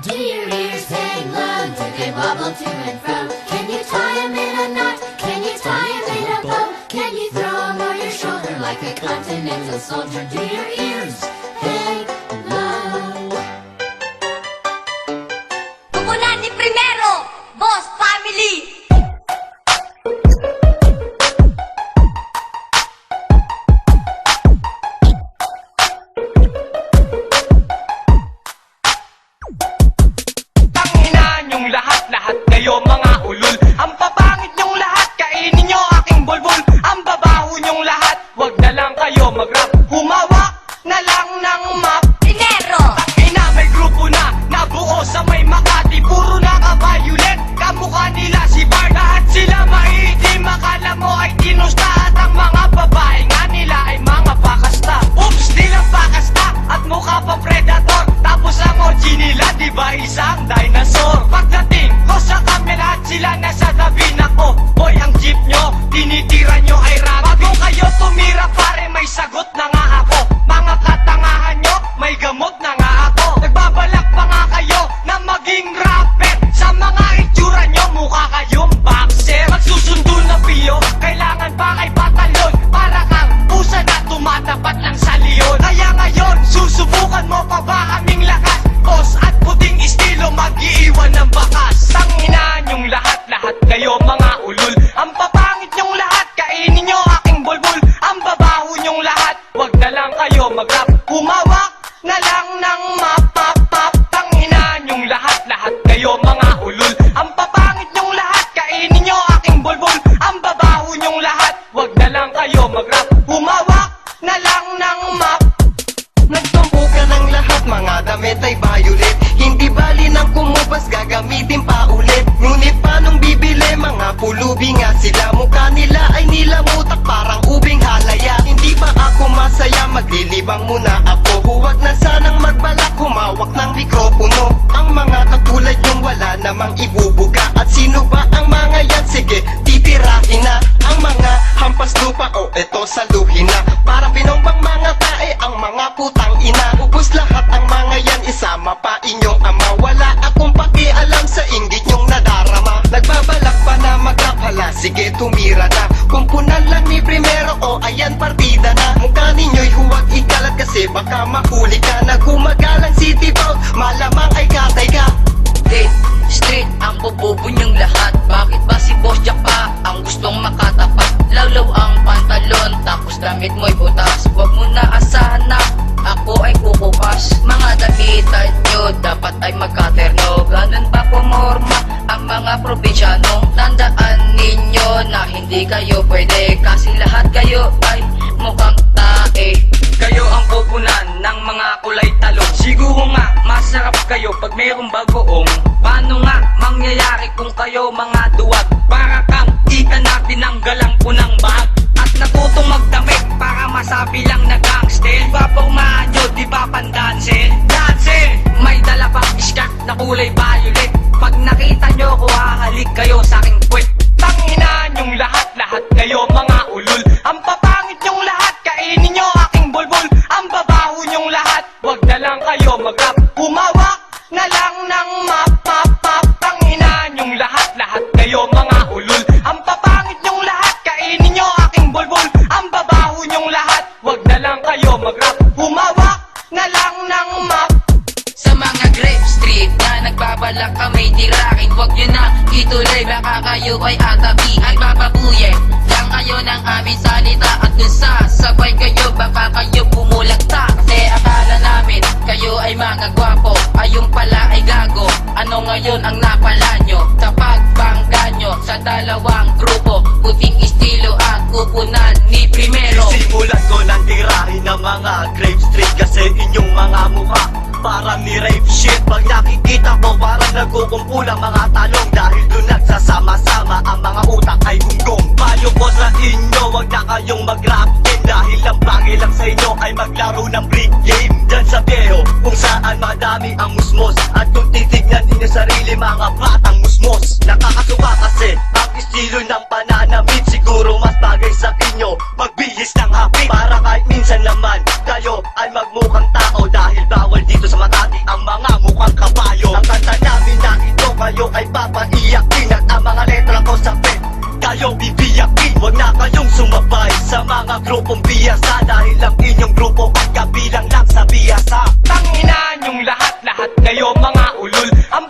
Do your ears hang low? Do they wobble to and fro? Can you tie 'em in a knot? Can you tie 'em in a bow? Can you throw 'em over your shoulder like a continental soldier? Do your ears hang low? Pupunan ni Primero, Boss Family! Tanginan yung lahat kayo mga ulol. Ang papangit nyong lahat, kainin nyo aking bulbul. Ang babaho nyong lahat, wag na lang kayo mag-rap. Humawak na lang ng map. Primero! Tangina, may grupo na nabuo sa may Makati. Puro naka-violet, kamukha nila si Bard. Lahat sila maiitim, akala mo ay tinusta. At ang mga babae nga nila ay mga pakasta. Oops, nilang pakasta at mukha pa predator. Tapos ang OG nila, di ba isang dinosaur? Pagdating ko sa kamera at sila nasa tabi nako. Boy, ang jeep nyo, tinitira nyo ay rap. Bago kayo tumira pare, may sagot na nga ako. Mga katangahan nyo, may gamot na nga ako. Nagbabalak pa nga kayo na maging rapper. Sa mga itsura nyo, mukha kayong boxer. Magsusundo na piyo, kailangan pa kay patalon. Para kang pusa na tumatapat lang sa leon. Kaya ngayon, susubukan mo pa ba aming lakas? Boss at puting estilo, mag-iiwan ng bakas. Tanginan yung lahat kayo mga ulul. Ang papangit nyong lahat, kainin nyo aking bulbul. Ang babaho nyong lahat, wag na lang kayo mag-rap. Humawak na lang ng map. Tanginan yung lahat kayo mga ulul. Ang papangit nyong lahat, kainin nyo aking bulbul. Ang babaho nyong lahat, wag na lang kayo mag-rap. Humawak na lang ng map. Nagtumpo ka ng lahat, mga damit ay violet. Hindi bali ng kumubas, gagamitin pa ulit. Ngunit paanong bibili, mga pulubi nga sila. Mukha nila ay nilamutak, parang ubing halaya. Hindi ba ako masaya, maglilibang muna ako. Huwag na sanang magbalak, humawak ng mikropono. Ang mga katulad yung wala namang ibubuga. At sino ba ang mga yan? Sige, titirahin na. Ang mga hampas lupa, o eto saluhin na. Parang pinombang mga tae, ang mga putang ina. Ubus lahat ang mga yan, isama pa inyong ama. Wala akong pakialam sa inggit nyong nadarama. Nagbabalak pa na magkapala, sige tumira na. Kumpunan lang ni Primero, o ayan partida na. Mukha ninyo'y huwag ikalat kasi baka mahuli ka. Nagumagalang city bout, malamang ay katay ka. Dead street ang bububo niyong lahat. Bakit ba si Boss Jack pa ang gustong makatapat? Lawlaw ang pantalon, tapos damit mo'y butas. Huwag mo na asahan na ako ay kukupas. Mga damitan nyo dapat ay magkaterno. Ganun pa pumorma ang mga probinsyano. Tandaan ninyo na hindi kayo pwede, kasi lahat kayo ay mukhang tae. Kayo ang pupunan ng mga kulay talong. Siguro nga, masarap kayo pag mayroong bagoong. Paano nga mangyayari kung kayo mga duwag? Para kang ika na tinanggalang punang bag. At natutong magdamit para masabi lang na gangstel. Papormahan nyo, di ba pandansel? Dancel! May dala pang iskat na kulay violet. Pag nakita nyo ko, hahalik kayo sa aking puwet. Tanginan yung lahat kayo mga ulul. Ang papangit nyong lahat, kainin nyo aking bulbul. Ang babaho nyong lahat, wag na lang kayo mag-rap. Humawak na lang ng map. Tanginan yung lahat kayo mga ulul. Ang papangit nyong lahat, kainin nyo aking bulbul. Ang babaho nyong lahat, wag na lang kayo mag-rap. Humawak na lang ng map. Sa mga Grape Street na nagbabalak kami tirakin, huwag nyo na ituloy, baka kayo ay atabi ay bababuye. Lang kayo ng aming salita at dun sa sabay kayo, baka kayo pumulagta. Kasi akala namin kayo ay mga gwapo, ayun pala ay gago. Ano ngayon ang napala nyo? Sa pagbangga nyo sa dalawang grupo, puting estilo at kupunan ni Primero. Simulan ko ng tirahin ng mga Grape Street kasi inyong mga mukha parang ni rape shit. Pag nakikita ko parang nagkukumpulang mga talong. Dahil doon nagsasama-sama ang mga utak ay gunggong. Payo ko sa inyo, wag na kayong mag-rap game. Dahil ang bagay lang sa inyo ay maglaro ng brick game. Dyan sa Beho, kung saan madami ang musmos. At kung titignan ninyo sarili, mga batang musmos. Nakakasuka kasi ang estilo ng pananamit. Siguro mas bagay sa inyo magbihis ng hapit. Para kahit minsan naman kayo ay magmukhang tao. Dahil bawal dito sa Makati ang mga mukhang kabayo. Ang tiyakin, huwag na kayong sumabay sa mga grupong biyasa dahil ang inyong grupo ay kabilang lang sa biyasa. Tanginaan yung lahat kayo mga ulol. Ang